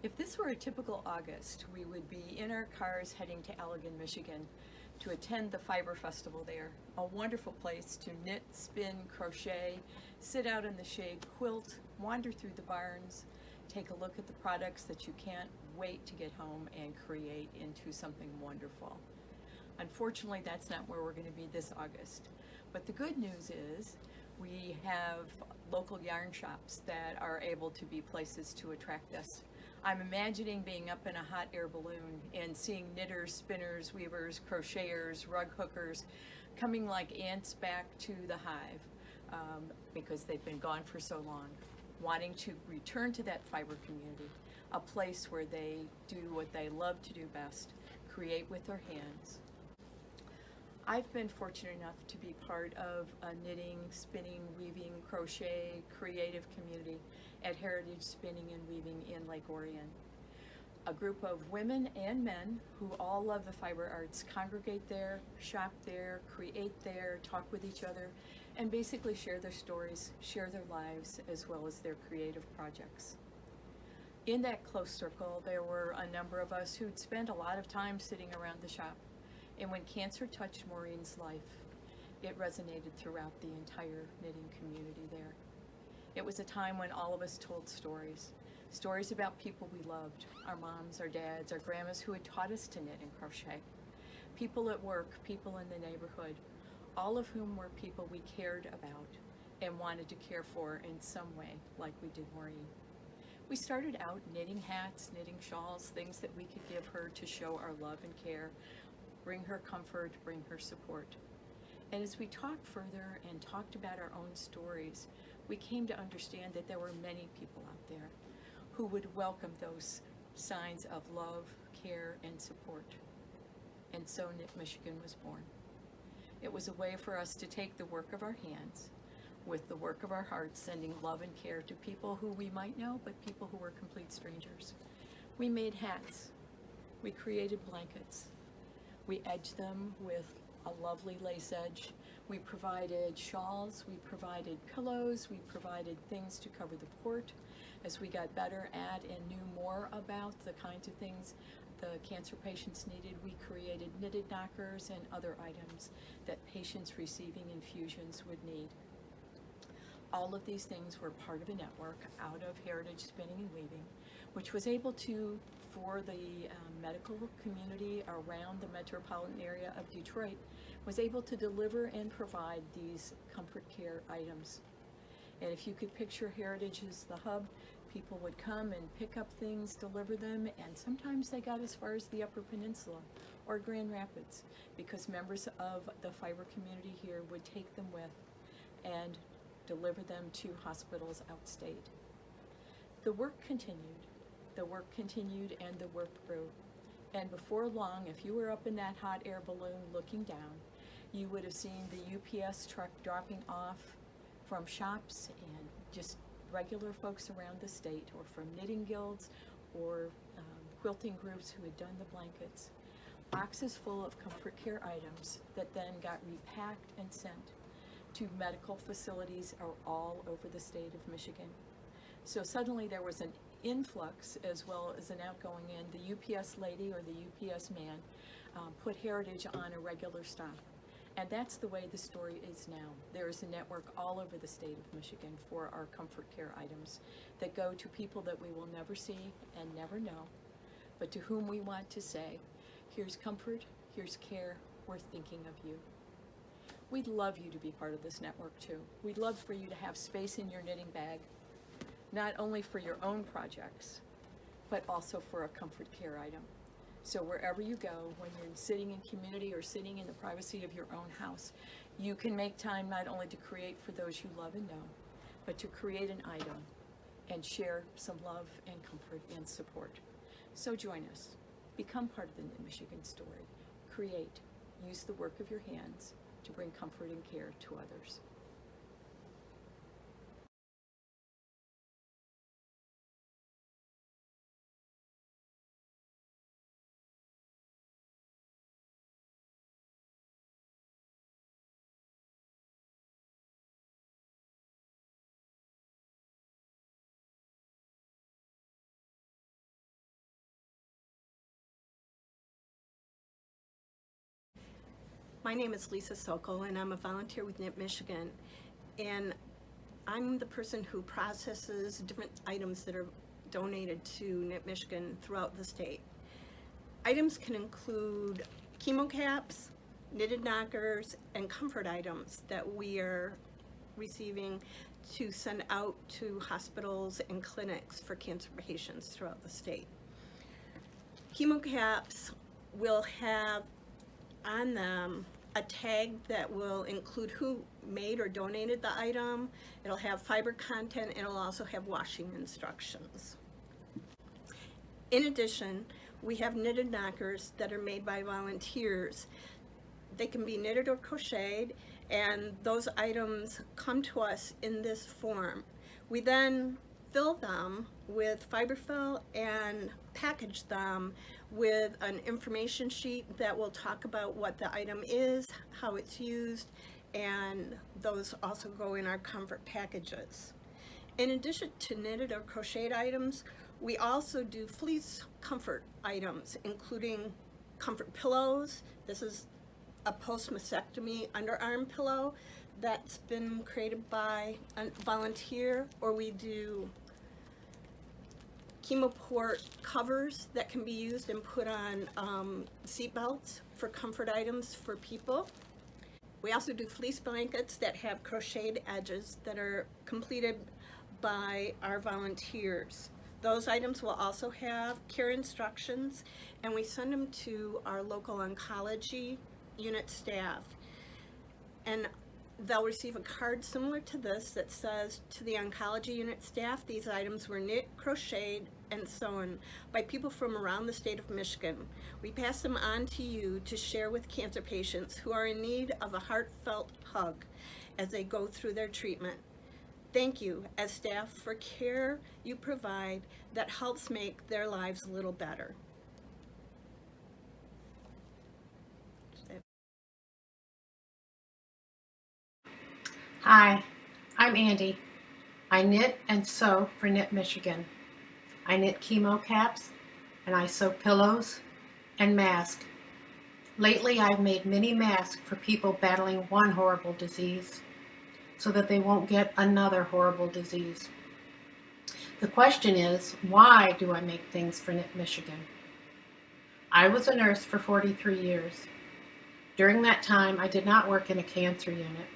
If this were a typical August, we would be in our cars heading to Allegan, Michigan to attend the Fiber Festival there. A wonderful place to knit, spin, crochet, sit out in the shade, quilt, wander through the barns, take a look at the products that you can't wait to get home and create into something wonderful. Unfortunately, that's not where we're going to be this August. But the good news is we have local yarn shops that are able to be places to attract us. I'm imagining being up in a hot air balloon and seeing knitters, spinners, weavers, crocheters, rug hookers coming like ants back to the hive because they've been gone for so long, wanting to return to that fiber community, a place where they do what they love to do best, create with their hands. I've been fortunate enough to be part of a knitting, spinning, weaving, crochet, creative community at Heritage Spinning and Weaving in Lake Orion. A group of women and men who all love the fiber arts congregate there, shop there, create there, talk with each other, and basically share their stories, share their lives, as well as their creative projects. In that close circle, there were a number of us who'd spent a lot of time sitting around the shop. And when cancer touched Maureen's life, it resonated throughout the entire knitting community there. It was a time when all of us told stories. Stories about people we loved, our moms, our dads, our grandmas who had taught us to knit and crochet. People at work, people in the neighborhood, all of whom were people we cared about and wanted to care for in some way, like we did Maureen. We started out knitting hats, knitting shawls, things that we could give her to show our love and care, bring her comfort, bring her support. And as we talked further and talked about our own stories, we came to understand that there were many people out there who would welcome those signs of love, care, and support. And so Knit Michigan was born. It was a way for us to take the work of our hands with the work of our hearts, sending love and care to people who we might know, but people who were complete strangers. We made hats. We created blankets. We edged them with a lovely lace edge. We provided shawls, we provided pillows, we provided things to cover the port. As we got better at and knew more about the kinds of things the cancer patients needed, we created knitted knockers and other items that patients receiving infusions would need. All of these things were part of a network out of Heritage Spinning and Weaving, which was able to, for the medical community around the metropolitan area of Detroit, was able to deliver and provide these comfort care items. And if you could picture Heritage as the hub, people would come and pick up things, deliver them, and sometimes they got as far as the Upper Peninsula or Grand Rapids because members of the fiber community here would take them with and deliver them to hospitals outstate. The work continued. The work continued and the work grew. And before long, if you were up in that hot air balloon looking down, you would have seen the UPS truck dropping off from shops and just regular folks around the state, or from knitting guilds or quilting groups who had done the blankets. Boxes full of comfort care items that then got repacked and sent to medical facilities all over the state of Michigan. So suddenly there was an influx as well as an outgoing in. The UPS lady or the UPS man put Heritage on a regular stop. And that's the way the story is now. There is a network all over the state of Michigan for our comfort care items that go to people that we will never see and never know, but to whom we want to say, here's comfort, here's care, we're thinking of you. We'd love you to be part of this network too. We'd love for you to have space in your knitting bag, not only for your own projects, but also for a comfort care item. So wherever you go, when you're sitting in community or sitting in the privacy of your own house, you can make time not only to create for those you love and know, but to create an item and share some love and comfort and support. So join us. Become part of the Knit Michigan story. Create. Use the work of your hands to bring comfort and care to others. My name is Lisa Sokol, and I'm a volunteer with Knit Michigan. And I'm the person who processes different items that are donated to Knit Michigan throughout the state. Items can include chemo caps, knitted knockers, and comfort items that we are receiving to send out to hospitals and clinics for cancer patients throughout the state. Chemo caps will have on them a tag that will include who made or donated the item. It'll have fiber content, and it'll also have washing instructions. In addition, we have knitted knockers that are made by volunteers. They can be knitted or crocheted, and those items come to us in this form. We then fill them with fiberfill and package them with an information sheet that will talk about what the item is, how it's used, and those also go in our comfort packages. In addition to knitted or crocheted items, we also do fleece comfort items, including comfort pillows. This is a post-mastectomy underarm pillow that's been created by a volunteer, or we do chemoport covers that can be used and put on seat belts for comfort items for people. We also do fleece blankets that have crocheted edges that are completed by our volunteers. Those items will also have care instructions, and we send them to our local oncology unit staff. And they'll receive a card similar to this that says, to the oncology unit staff, these items were knit, crocheted, and sewn by people from around the state of Michigan. We pass them on to you to share with cancer patients who are in need of a heartfelt hug as they go through their treatment. Thank you as staff for care you provide that helps make their lives a little better. Hi, I'm Andy. I knit and sew for Knit Michigan. I knit chemo caps and I sew pillows and masks. Lately, I've made many masks for people battling one horrible disease so that they won't get another horrible disease. The question is, why do I make things for Knit Michigan? I was a nurse for 43 years. During that time, I did not work in a cancer unit,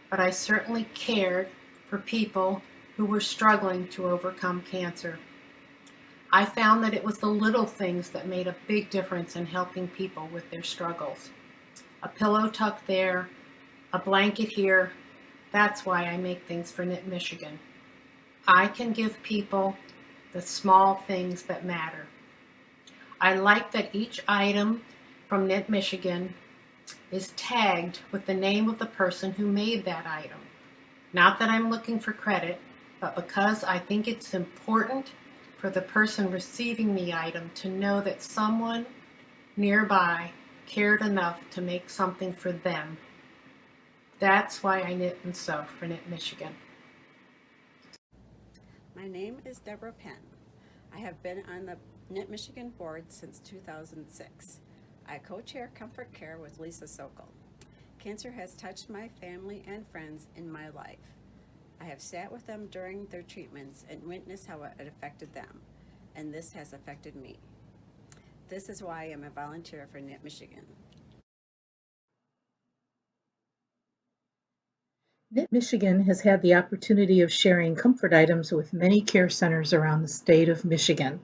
but I certainly cared for people who were struggling to overcome cancer. I found that it was the little things that made a big difference in helping people with their struggles. A pillow tucked there, a blanket here. That's why I make things for Knit Michigan. I can give people the small things that matter. I like that each item from Knit Michigan is tagged with the name of the person who made that item. Not that I'm looking for credit, but because I think it's important for the person receiving the item to know that someone nearby cared enough to make something for them. That's why I knit and sew for Knit Michigan. My name is Deborah Penn. I have been on the Knit Michigan board since 2006. I co-chair Comfort Care with Lisa Sokol. Cancer has touched my family and friends in my life. I have sat with them during their treatments and witnessed how it affected them, and this has affected me. This is why I am a volunteer for Knit Michigan. Knit Michigan has had the opportunity of sharing comfort items with many care centers around the state of Michigan.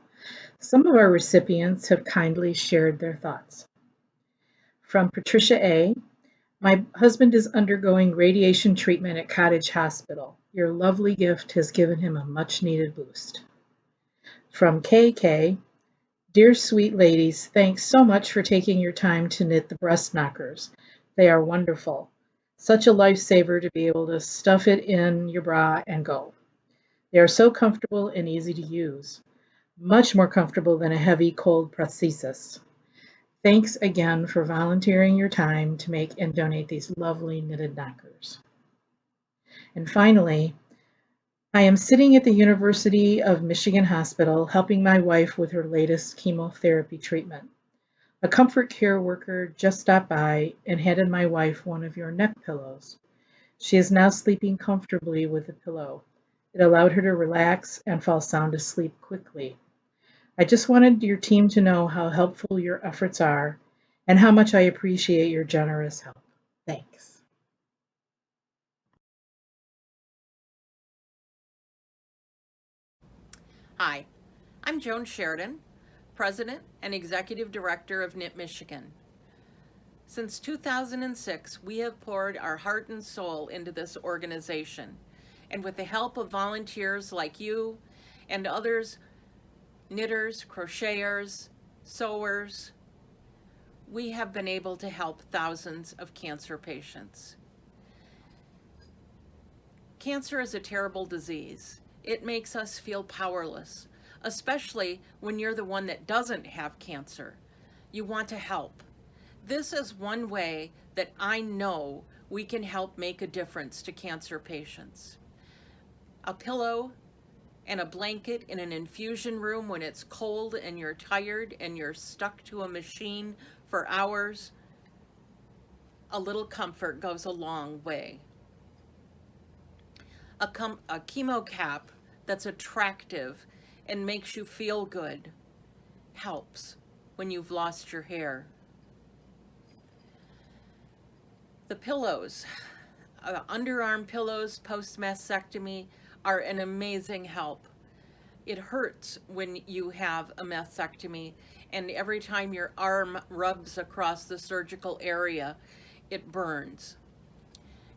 Some of our recipients have kindly shared their thoughts. From Patricia A., my husband is undergoing radiation treatment at Cottage Hospital. Your lovely gift has given him a much-needed boost. From KK, dear sweet ladies, thanks so much for taking your time to knit the breast knockers. They are wonderful. Such a lifesaver to be able to stuff it in your bra and go. They are so comfortable and easy to use. Much more comfortable than a heavy, cold prosthesis. Thanks again for volunteering your time to make and donate these lovely knitted knockers. And finally, I am sitting at the University of Michigan Hospital helping my wife with her latest chemotherapy treatment. A comfort care worker just stopped by and handed my wife one of your neck pillows. She is now sleeping comfortably with the pillow. It allowed her to relax and fall sound asleep quickly. I just wanted your team to know how helpful your efforts are and how much I appreciate your generous help. Thanks. Hi, I'm Joan Sheridan, President and Executive Director of Knit Michigan. Since 2006, we have poured our heart and soul into this organization, and with the help of volunteers like you and others, knitters, crocheters, sewers, we have been able to help thousands of cancer patients. Cancer is a terrible disease. It makes us feel powerless, especially when you're the one that doesn't have cancer. You want to help. This is one way that I know we can help make a difference to cancer patients. A pillow and a blanket in an infusion room when it's cold and you're tired and you're stuck to a machine for hours, a little comfort goes a long way. A chemo cap that's attractive and makes you feel good helps when you've lost your hair. The pillows, underarm pillows post-mastectomy are an amazing help. It hurts when you have a mastectomy, and every time your arm rubs across the surgical area, it burns.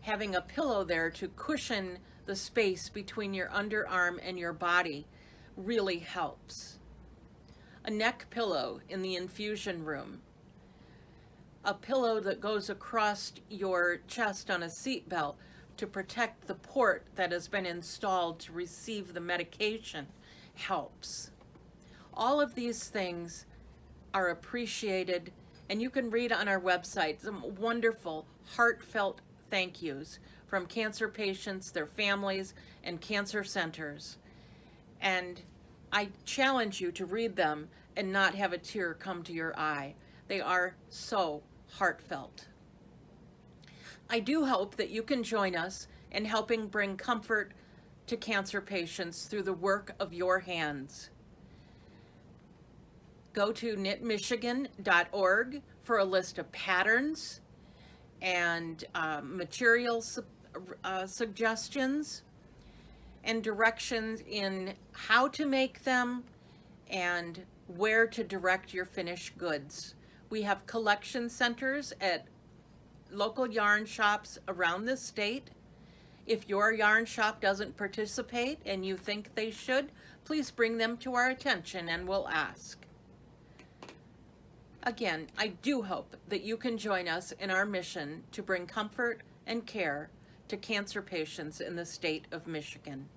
Having a pillow there to cushion the space between your underarm and your body really helps. A neck pillow in the infusion room. A pillow that goes across your chest on a seat belt to protect the port that has been installed to receive the medication helps. All of these things are appreciated, and you can read on our website some wonderful, heartfelt thank yous from cancer patients, their families, and cancer centers. And I challenge you to read them and not have a tear come to your eye. They are so heartfelt. I do hope that you can join us in helping bring comfort to cancer patients through the work of your hands. Go to knitmichigan.org for a list of patterns and material suggestions and directions in how to make them and where to direct your finished goods. We have collection centers at local yarn shops around the state. If your yarn shop doesn't participate and you think they should, please bring them to our attention and we'll ask. Again, I do hope that you can join us in our mission to bring comfort and care to cancer patients in the state of Michigan.